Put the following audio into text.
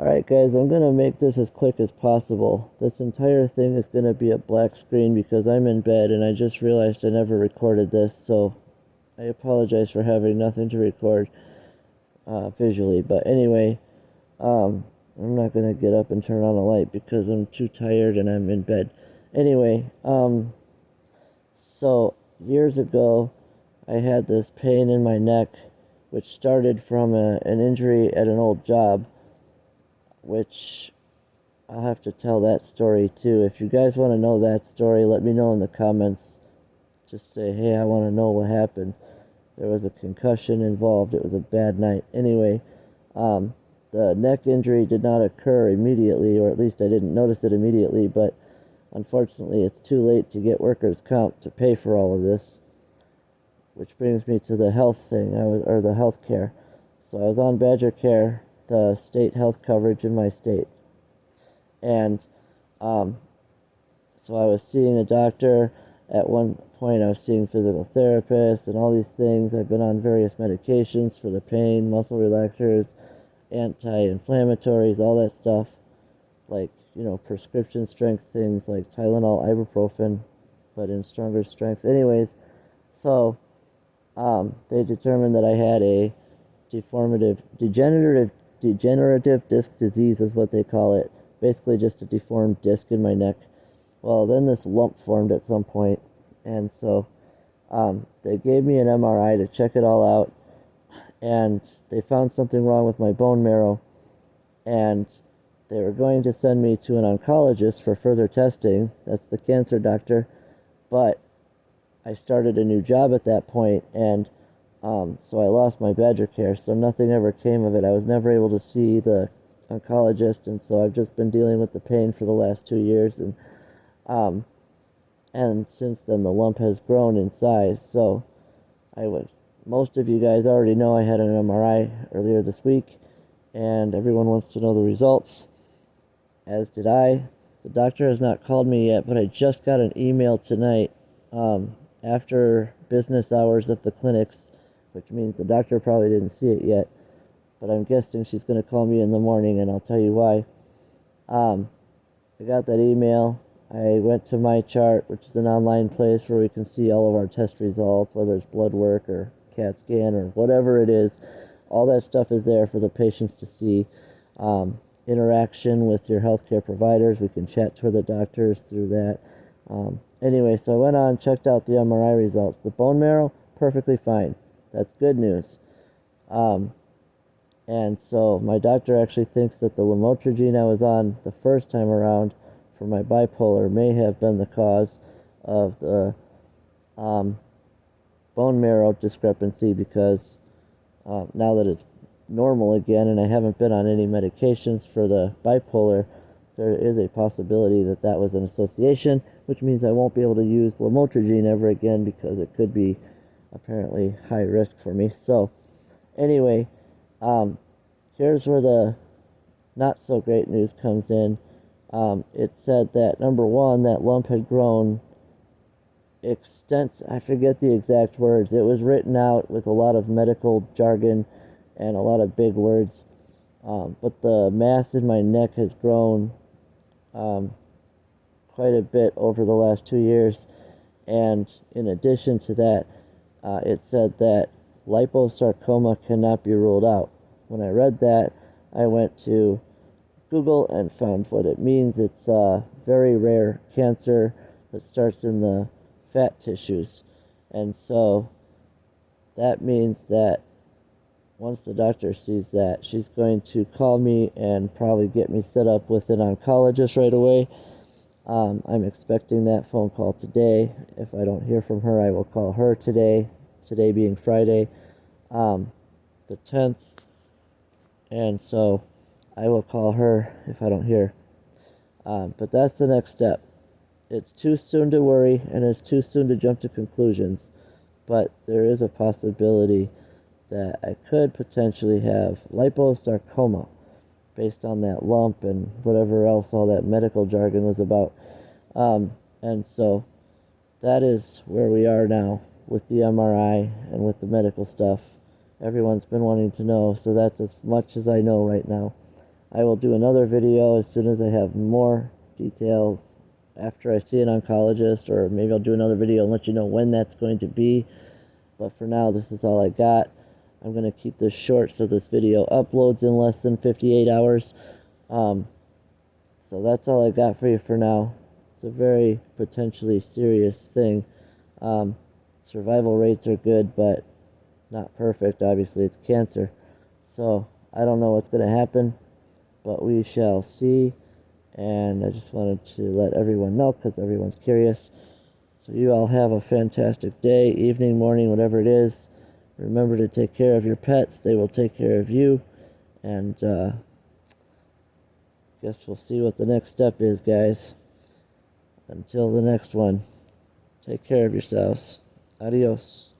Alright guys, I'm going to make this as quick as possible. This entire thing is going to be a black screen because I'm in bed and I just realized I never recorded this, so I apologize for having nothing to record visually. But anyway, I'm not going to get up and turn on a light because I'm too tired and I'm in bed. Anyway, so years ago I had this pain in my neck which started from an injury at an old job, which I'll have to tell that story too. If you guys want to know that story, let me know in the comments. Just say, hey, I want to know what happened. There was a concussion involved. It was a bad night. Anyway, the neck injury did not occur immediately, or at least I didn't notice it immediately, but unfortunately it's too late to get workers' comp to pay for all of this, which brings me to the health thing, or the health care. So I was on Badger Care, the state health coverage in my state. And so I was seeing a doctor. At one point I was seeing physical therapists and all these things. I've been on various medications for the pain, muscle relaxers, anti-inflammatories, all that stuff. Like, prescription strength things like Tylenol, ibuprofen, but in stronger strengths. Anyways, so they determined that I had a degenerative disc disease is what they call it. Basically just a deformed disc in my neck. Well, then this lump formed at some point, and so they gave me an MRI to check it all out, and they found something wrong with my bone marrow, and they were going to send me to an oncologist for further testing. That's the cancer doctor, but I started a new job at that point, and so I lost my Badger Care, so nothing ever came of it. I was never able to see the oncologist, and so I've just been dealing with the pain for the last 2 years, and since then the lump has grown in size. So most of you guys already know I had an MRI earlier this week, and everyone wants to know the results, as did I. The doctor has not called me yet, but I just got an email tonight after business hours of the clinics, which means the doctor probably didn't see it yet, but I'm guessing she's going to call me in the morning, and I'll tell you why. I got that email. I went to my chart, which is an online place where we can see all of our test results, whether it's blood work or CAT scan or whatever it is. All that stuff is there for the patients to see. Interaction with your healthcare providers. We can chat to the doctors through that. Anyway, so I went on, checked out the MRI results. The bone marrow, perfectly fine. That's good news. And so my doctor actually thinks that the lamotrigine I was on the first time around for my bipolar may have been the cause of the bone marrow discrepancy, because now that it's normal again and I haven't been on any medications for the bipolar, there is a possibility that that was an association, which means I won't be able to use lamotrigine ever again because it could be apparently high risk for me. So anyway, here's where the not so great news comes in. It said that, number one, that lump had grown I forget the exact words. It was written out with a lot of medical jargon and a lot of big words. But the mass in my neck has grown quite a bit over the last 2 years. And in addition to that, it said that liposarcoma cannot be ruled out. When I read that, I went to Google and found what it means. It's a very rare cancer that starts in the fat tissues. And so that means that once the doctor sees that, she's going to call me and probably get me set up with an oncologist right away. I'm expecting that phone call today. If I don't hear from her, I will call her today being Friday, the 10th. And so I will call her if I don't hear. But that's the next step. It's too soon to worry, and it's too soon to jump to conclusions. But there is a possibility that I could potentially have liposarcoma based on that lump and whatever else all that medical jargon was about. And so that is where we are now with the MRI and with the medical stuff. Everyone's been wanting to know, so that's as much as I know right now. I will do another video as soon as I have more details after I see an oncologist, or maybe I'll do another video and let you know when that's going to be. But for now, this is all I got. I'm going to keep this short so this video uploads in less than 58 hours. So that's all I got for you for now. It's a very potentially serious thing. Survival rates are good, but not perfect. Obviously, it's cancer. So I don't know what's going to happen, but we shall see. And I just wanted to let everyone know because everyone's curious. So you all have a fantastic day, evening, morning, whatever it is. Remember to take care of your pets. They will take care of you. And guess we'll see what the next step is, guys. Until the next one, take care of yourselves. Adios.